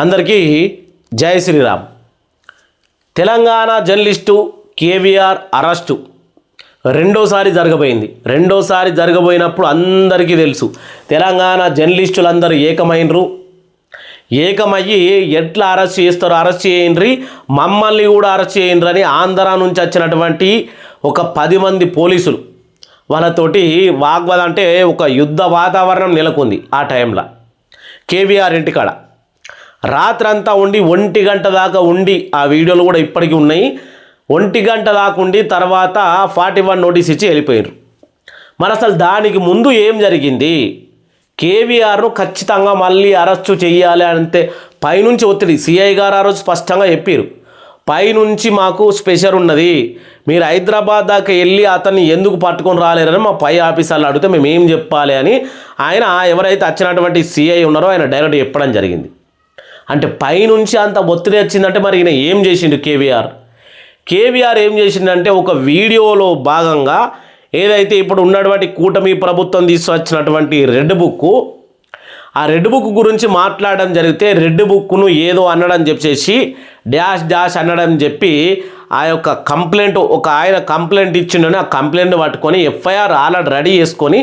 అందరికీ జై Sriram. Telangana journalist KVR arrest రెండోసారి జరగబోయినప్పుడు అందరికీ తెలుసు తెలంగాణ జర్నలిస్టులందరూ ఏకమయ్యి ఎట్లా అరెస్ట్ చేస్తారో అరెస్ట్ చేయండి, మమ్మల్ని కూడా అరెస్ట్ చేయండి అని ఆంధ్ర నుంచి వచ్చినటువంటి ఒక 10 మంది పోలీసులు వాళ్ళతోటి వాగ్వాదం, అంటే ఒక యుద్ధ వాతావరణం నెలకొంది. ఆ టైంలో కేవీఆర్ ఇంటికాడ రాత్రంతా ఉండి 1 గంట దాకా ఉండి, ఆ వీడియోలు కూడా ఇప్పటికీ ఉన్నాయి. 1 గంట దాకా ఉండి తర్వాత 41 నోటీస్ ఇచ్చి వెళ్ళిపోయారు. మరి అసలు దానికి ముందు ఏం జరిగింది? కేవీఆర్ను ఖచ్చితంగా మళ్ళీ అరెస్టు చేయాలి అంటే పైనుంచి ఒత్తిడి. సిఐ గారు ఆ రోజు స్పష్టంగా చెప్పారు, పైనుంచి మాకు స్పెషల్ ఉన్నది, మీరు హైదరాబాద్ దాకా వెళ్ళి అతన్ని ఎందుకు పట్టుకొని రాలేరని మా పై ఆఫీసర్లు అడిగితే మేము ఏం చెప్పాలి అని ఆయన ఎవరైతే వచ్చినటువంటి సిఐ ఉన్నారో ఆయన డైరెక్ట్ చెప్పడం జరిగింది. అంటే పైనుంచి అంత ఒత్తిడి వచ్చిందంటే మరి ఈయన ఏం చేసిండు? కేవీఆర్ ఏం చేసిండంటే ఒక వీడియోలో భాగంగా ఏదైతే ఇప్పుడు ఉన్నటువంటి కూటమి ప్రభుత్వం తీసుకొచ్చినటువంటి రెడ్ బుక్, ఆ రెడ్ బుక్ గురించి మాట్లాడడం జరిగితే రెడ్ బుక్ను ఏదో అనడం చెప్పేసి డాష్ అనడం చెప్పి ఆ యొక్క కంప్లైంట్, ఒక ఆయన కంప్లైంట్ ఇచ్చిండని ఆ కంప్లైంట్ పట్టుకొని ఎఫ్ఐఆర్ ఆల్రెడీ రెడీ చేసుకొని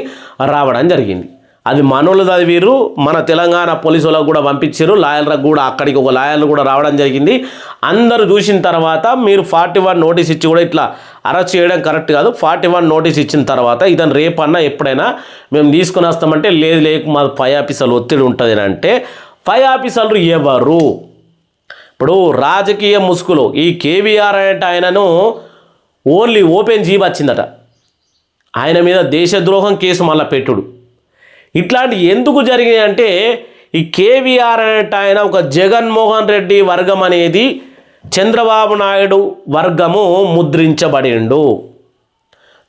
రావడం జరిగింది. అది మనోళ్ళు చదివారు, మన తెలంగాణ పోలీసు వాళ్ళకు కూడా పంపించారు, లాయర్లకు కూడా అక్కడికి ఒక లాయర్లు కూడా రావడం జరిగింది. అందరూ చూసిన తర్వాత మీరు 41 నోటీస్ ఇచ్చి కూడా ఇట్లా అరెస్ట్ చేయడం కరెక్ట్ కాదు, 41 నోటీస్ ఇచ్చిన తర్వాత ఇతను రేపన్నా ఎప్పుడైనా మేము తీసుకుని వస్తామంటే లేదు మా పై ఆఫీసర్లు ఒత్తిడి ఉంటుంది అంటే, పై ఆఫీసర్లు ఎవరు? ఇప్పుడు రాజకీయ ముసుగులో ఈ కేవీఆర్ అంటే ఆయనను ఓన్లీ ఓపెన్ జీబ్ వచ్చిందట, ఆయన మీద దేశద్రోహం కేసు మళ్ళీ పెట్టుడు. ఇట్లాంటి ఎందుకు జరిగాయి అంటే, ఈ కేవీఆర్ అంటే ఆయన ఒక జగన్మోహన్ రెడ్డి వర్గం అనేది చంద్రబాబు నాయుడు వర్గము ముద్రించబడిండు.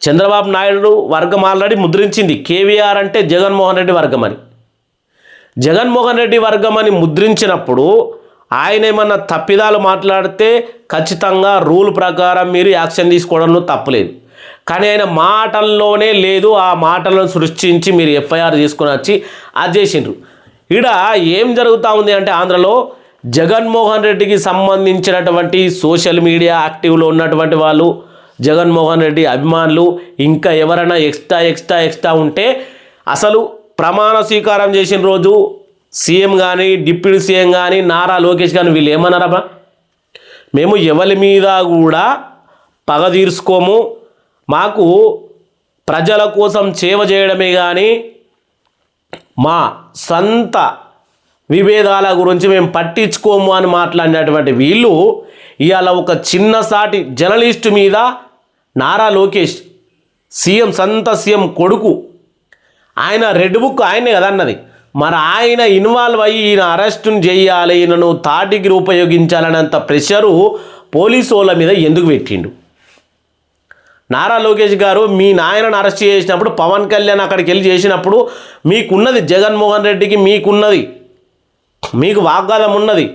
చంద్రబాబు నాయుడు వర్గం ఆల్రెడీ ముద్రించింది కేవీఆర్ అంటే జగన్మోహన్ రెడ్డి వర్గం అని. జగన్మోహన్ రెడ్డి వర్గం అని ముద్రించినప్పుడు ఆయన ఏమన్నా తప్పిదాలు మాట్లాడితే ఖచ్చితంగా రూల్ ప్రకారం మీరు యాక్షన్ తీసుకోవడంలో తప్పులేదు. కానీ ఆయన మాటల్లోనే లేదు, ఆ మాటలను సృష్టించి మీరు ఎఫ్ఐఆర్ తీసుకొని వచ్చి అది చేసిండ్రు. ఇక్కడ ఏం జరుగుతూ ఉంది అంటే, ఆంధ్రలో జగన్మోహన్ రెడ్డికి సంబంధించినటువంటి సోషల్ మీడియా యాక్టివ్లో ఉన్నటువంటి వాళ్ళు, జగన్మోహన్ రెడ్డి అభిమానులు, ఇంకా ఎవరైనా ఎక్స్ట్రా ఉంటే అసలు ప్రమాణ స్వీకారం చేసిన రోజు సీఎం కానీ డిప్యూటీ సీఎం కానీ నారా లోకేష్ కానీ వీళ్ళు ఏమన్నారబ్బా, మేము ఎవరి మీద కూడా పగ తీర్చుకోము, మాకు ప్రజల కోసం సేవ చేయడమే కానీ మా సొంత విభేదాల గురించి మేము పట్టించుకోము అని మాట్లాడినటువంటి వీళ్ళు ఇవాళ ఒక చిన్నసాటి జర్నలిస్టు మీద నారా లోకేష్ సొంత సీఎం కొడుకు, ఆయన రెడ్ బుక్ ఆయనే కదా అన్నది, మరి ఆయన ఇన్వాల్వ్ అయ్యి ఈయన అరెస్టును చేయాలి, ఈయనను తాటికి ఉపయోగించాలనేంత ప్రెషరు పోలీసు వాళ్ళ మీద ఎందుకు పెట్టిండు? నారా లోకేష్ గారు మీ నాయనను అరెస్ట్ చేసినప్పుడు, పవన్ కళ్యాణ్ అక్కడికి వెళ్ళి చేసినప్పుడు మీకున్నది, జగన్మోహన్ రెడ్డికి మీకు వాగ్వాదం ఉన్నది.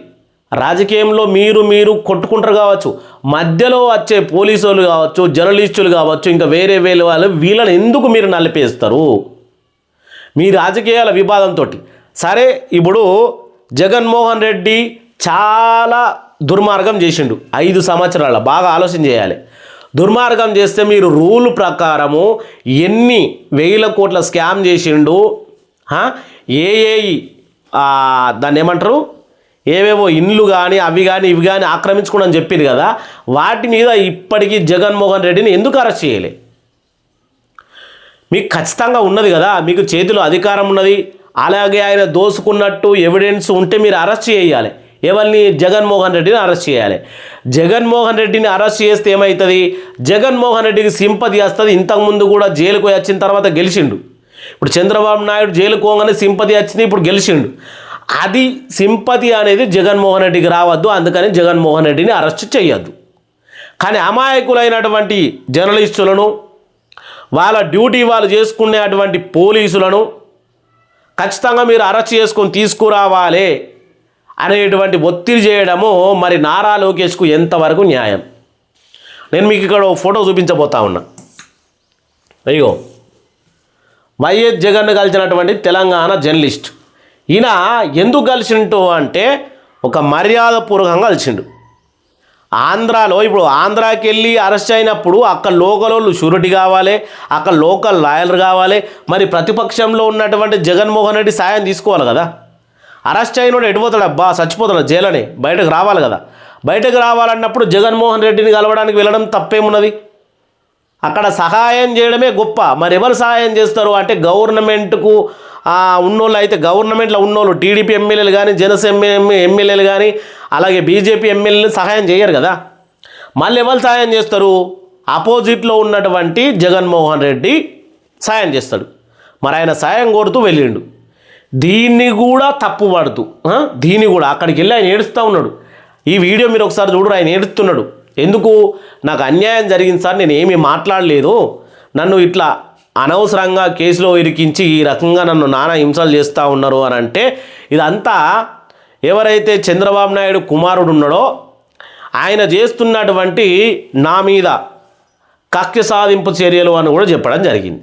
రాజకీయంలో మీరు కొట్టుకుంటారు కావచ్చు, మధ్యలో వచ్చే పోలీసు వాళ్ళు కావచ్చు, జర్నలిస్టులు కావచ్చు, ఇంకా వేరే వాళ్ళు వీళ్ళని ఎందుకు మీరు నలిపేస్తారు? మీ రాజకీయాల వివాదంతో. సరే, ఇప్పుడు జగన్మోహన్ రెడ్డి చాలా దుర్మార్గం చేసిండు 5 సంవత్సరాల, బాగా ఆలోచన చేయాలి. దుర్మార్గం చేస్తే మీరు రూల్ ప్రకారము ఎన్ని వేల కోట్ల స్కామ్ చేసిండు, దాన్ని ఏమంటారు, ఏవేవో ఇండ్లు కానీ అవి కానీ ఆక్రమించుకోవడం చెప్పింది కదా, వాటి మీద ఇప్పటికీ జగన్మోహన్ రెడ్డిని ఎందుకు అరెస్ట్ చేయలే? మీకు ఖచ్చితంగా ఉన్నది కదా, మీకు చేతిలో అధికారం ఉన్నది, అలాగే ఆయన దోసుకున్నట్టు ఎవిడెన్స్ ఉంటే మీరు అరెస్ట్ చేయాలి. ఎవరిని? జగన్మోహన్ రెడ్డిని అరెస్ట్ చేయాలి. జగన్మోహన్ రెడ్డిని అరెస్ట్ చేస్తే ఏమవుతుంది? జగన్మోహన్ రెడ్డికి సింపతి వస్తుంది. ఇంతకుముందు కూడా జైలుకు వచ్చిన తర్వాత గెలిచిండు. ఇప్పుడు చంద్రబాబు నాయుడు జైలుకు పోగానే సింపతి వచ్చింది, ఇప్పుడు గెలిచిండు. అది సింపతి అనేది జగన్మోహన్ రెడ్డికి రావద్దు, అందుకని జగన్మోహన్ రెడ్డిని అరెస్ట్ చేయొద్దు. కానీ అమాయకులైనటువంటి జర్నలిస్టులను, వాళ్ళ డ్యూటీ వాళ్ళు చేసుకునే అటువంటి పోలీసులను ఖచ్చితంగా మీరు అరెస్ట్ చేసుకొని తీసుకురావాలి అనేటువంటి ఒత్తిడి చేయడము మరి నారా లోకేష్కు ఎంతవరకు న్యాయం? నేను మీకు ఇక్కడ ఫోటో చూపించబోతా ఉన్నా. అయ్యో, వైఎస్ జగన్ కలిసినటువంటి తెలంగాణ జర్నలిస్ట్. ఈయన ఎందుకు కలిసింటో అంటే, ఒక మర్యాదపూర్వకంగా కలిసిండు. ఆంధ్రాలో ఇప్పుడు ఆంధ్రాకి వెళ్ళి అరెస్ట్ అయినప్పుడు అక్కడ లోకల్ వాళ్ళు షూరిటీ కావాలి, అక్కడ లోకల్ లాయర్లు కావాలి. మరి ప్రతిపక్షంలో ఉన్నటువంటి జగన్మోహన్ రెడ్డి సాయం తీసుకోవాలి కదా. అరెస్ట్ అయినోడు ఎడిపోతాడు, అబ్బా చచ్చిపోతాడు జైలని, బయటకు రావాలి కదా. బయటకు రావాలన్నప్పుడు జగన్మోహన్ రెడ్డిని కలవడానికి వెళ్ళడం తప్పేమున్నది? అక్కడ సహాయం చేయడమే గొప్ప. మరి ఎవరు సహాయం చేస్తారు అంటే గవర్నమెంట్కు ఉన్నోళ్ళు అయితే, గవర్నమెంట్లో ఉన్నోళ్ళు టీడీపీ ఎమ్మెల్యేలు కానీ, జనసేన ఎమ్మెల్యేలు కానీ, అలాగే బీజేపీ ఎమ్మెల్యేలు సహాయం చేయరు కదా. మళ్ళీ ఎవరు సహాయం చేస్తారు? ఆపోజిట్లో ఉన్నటువంటి జగన్మోహన్ రెడ్డి సాయం చేస్తాడు. మరి ఆయన సాయం కోరుతూ వెళ్ళిండు. దీన్ని కూడా తప్పు పడుతూ, దీన్ని కూడా అక్కడికి వెళ్ళి ఆయన ఏడుస్తూ ఉన్నాడు. ఈ వీడియో మీరు ఒకసారి చూడరు, ఆయన ఏడుస్తున్నాడు. ఎందుకు? నాకు అన్యాయం జరిగింది సార్, నేను ఏమీ మాట్లాడలేదు, నన్ను ఇట్లా అనవసరంగా కేసులో ఇరికించి ఈ రకంగా నన్ను నానా హింసలు చేస్తూ ఉన్నారు అని అంటే, ఇదంతా ఎవరైతే చంద్రబాబు నాయుడు కుమారుడు ఉన్నాడో ఆయన చేస్తున్నటువంటి నా మీద కక్ష సాధింపు చర్యలు అని కూడా చెప్పడం జరిగింది.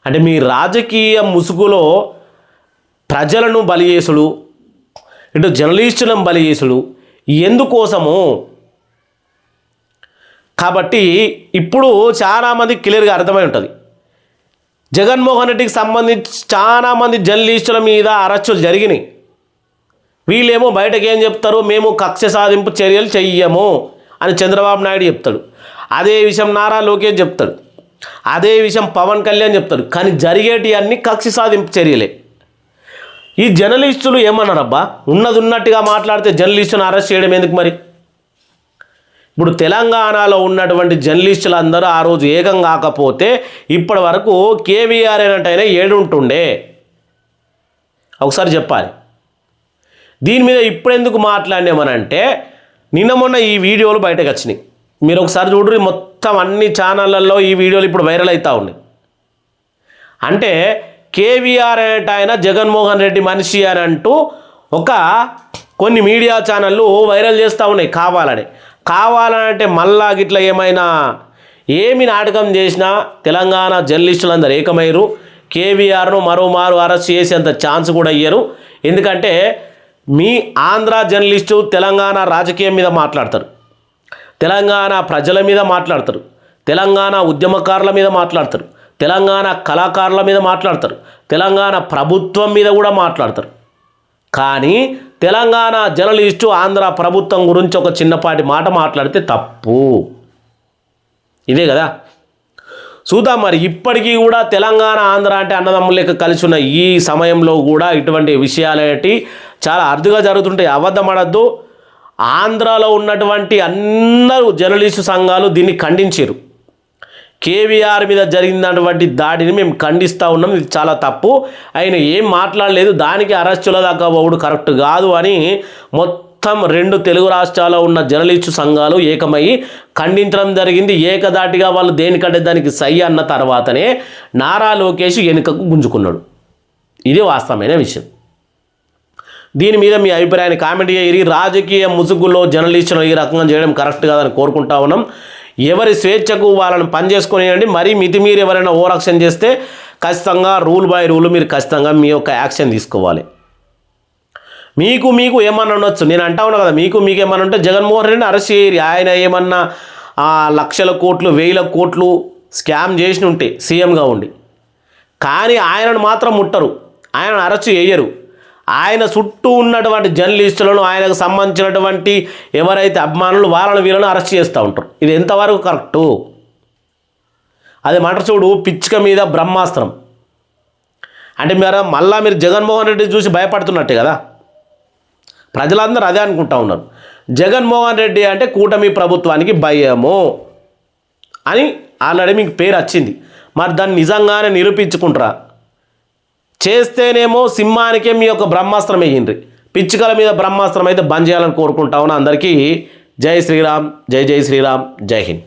అంటే మీ రాజకీయ ముసుగులో ప్రజలను బలి చేసుడు, ఇటు జర్నలిస్టులను బలి చేసుడు ఎందుకోసము? కాబట్టి ఇప్పుడు చాలామంది క్లియర్గా అర్థమై ఉంటుంది. జగన్మోహన్ రెడ్డికి సంబంధించి చాలామంది జర్నలిస్టుల మీద అరెస్టులు జరిగినాయి. వీళ్ళేమో బయటకు ఏం చెప్తారు? మేము కక్ష సాధింపు చర్యలు చెయ్యము అని చంద్రబాబు నాయుడు చెప్తాడు. అదే విషయం నారా లోకేష్ చెప్తాడు. అదే విషయం పవన్ కళ్యాణ్ చెప్తాడు. కానీ జరిగేటి అన్ని కక్ష సాధింపు చర్యలే. ఈ జర్నలిస్టులు ఏమన్నారబ్బా? ఉన్నది ఉన్నట్టుగా మాట్లాడితే జర్నలిస్టులను అరెస్ట్ చేయడం ఎందుకు మరి? ఇప్పుడు తెలంగాణలో ఉన్నటువంటి జర్నలిస్టులు అందరూ ఆ రోజు ఏకం కాకపోతే ఇప్పటి వరకు కేవీఆర్ అయినట్టయినా ఏడుంటుండే. ఒకసారి చెప్పాలి. దీని మీద ఇప్పుడు ఎందుకు మాట్లాడినామనంటే, నిన్న మొన్న ఈ వీడియోలు బయటకు వచ్చినాయి. మీరు ఒకసారి చూడరు, మొత్తం అన్ని ఛానళ్ళల్లో ఈ వీడియోలు ఇప్పుడు వైరల్ అవుతూ ఉన్నాయి. అంటే కేవీఆర్ అనేట ఆయన జగన్మోహన్ రెడ్డి మనిషి అని అంటూ కొన్ని మీడియా ఛానళ్ళు వైరల్ చేస్తూ ఉన్నాయి. కావాలనంటే మళ్ళా గిట్లా ఏమి నాటకం చేసినా తెలంగాణ జర్నలిస్టులందరూ ఏకమైరు. కేవీఆర్ను మరోమారు అరెస్ట్ చేసేంత ఛాన్స్ కూడా ఇయ్యరు. ఎందుకంటే మీ ఆంధ్ర జర్నలిస్టు తెలంగాణ రాజకీయం మీద మాట్లాడతారు, తెలంగాణ ప్రజల మీద మాట్లాడతారు, తెలంగాణ ఉద్యమకారుల మీద మాట్లాడతారు, తెలంగాణ కళాకారుల మీద మాట్లాడతారు, తెలంగాణ ప్రభుత్వం మీద కూడా మాట్లాడతారు. కానీ తెలంగాణ జర్నలిస్టు ఆంధ్ర ప్రభుత్వం గురించి ఒక చిన్నపాటి మాట మాట్లాడితే తప్పు. ఇదే కదా. చూద్దాం మరి. ఇప్పటికీ కూడా తెలంగాణ ఆంధ్ర అంటే అన్నదమ్ముల లెక్క కలిసి ఉన్న ఈ సమయంలో కూడా ఇటువంటి విషయాలేటి చాలా అరుదుగా జరుగుతుంటాయి. అబద్ధమడద్దు. ఆంధ్రాలో ఉన్నటువంటి అందరూ జర్నలిస్టు సంఘాలు దీన్ని ఖండించారు. కేవీఆర్ మీద జరిగినటువంటి దాడిని మేము ఖండిస్తూ ఉన్నాం, ఇది చాలా తప్పు, ఆయన ఏం మాట్లాడలేదు, దానికి అరెస్టుల దాకా పోవడం కరెక్ట్ కాదు అని మొత్తం 2 తెలుగు రాష్ట్రాల్లో ఉన్న జర్నలిస్టు సంఘాలు ఏకమయ్యి ఖండించడం జరిగింది. ఏకదాటిగా వాళ్ళు దేనికంటే దానికి సై అన్న తర్వాతనే నారా లోకేష్ వెనుకకు గుంజుకున్నాడు. ఇది వాస్తవమైన విషయం. దీని మీద మీ అభిప్రాయాన్ని కామెంట్ చేయరి. రాజకీయ ముసుగుల్లో జర్నలిస్టులు ఈ రకంగా చేయడం కరెక్ట్ కాదని కోరుకుంటా ఉన్నాం. ఎవరి స్వేచ్ఛకు వాళ్ళని పనిచేసుకునేయండి. మరీ మితిమీరి ఎవరైనా ఓవర్ యాక్షన్ చేస్తే ఖచ్చితంగా రూల్ బై రూల్ మీరు ఖచ్చితంగా మీ యొక్క యాక్షన్ తీసుకోవాలి. మీకు ఏమన్నా ఉండొచ్చు, నేను అంటా ఉన్నా కదా, మీకు ఏమన్నా ఉంటే జగన్మోహన్ రెడ్డిని అరెస్ట్ చేయరు. ఆయన ఏమన్నా లక్షల కోట్లు 1000 కోట్లు స్కామ్ చేసి ఉంటే సీఎంగా ఉండి, కానీ ఆయనను మాత్రం ముట్టరు, ఆయనను అరెస్ట్ చేయరు. ఆయన చుట్టూ ఉన్నటువంటి జర్నలిస్టులను, ఆయనకు సంబంధించినటువంటి ఎవరైతే అభిమానులు వీళ్ళను అరెస్ట్ చేస్తూ ఉంటారు. ఇది ఎంతవరకు కరెక్టు? అదే మాట చూడు, పిచ్చుక మీద బ్రహ్మాస్త్రం అంటే మీరు జగన్మోహన్ రెడ్డి చూసి భయపడుతున్నట్టే కదా. ప్రజలందరూ అదే అనుకుంటా ఉన్నారు. జగన్మోహన్ రెడ్డి అంటే కూటమి ప్రభుత్వానికి భయము అని ఆల్రెడీ మీకు పేరు వచ్చింది. మరి దాన్ని నిజంగానే నిరూపించుకుంటారా? చేస్తేనేమో సింహానికే మీ యొక్క బ్రహ్మాస్త్రం వేయండి, పిచ్చుకల మీద బ్రహ్మాస్త్రం అయితే బంద్ చేయాలని కోరుకుంటా ఉన్నా. అందరికీ జై శ్రీరామ్, జై శ్రీరామ్, జై హింద్.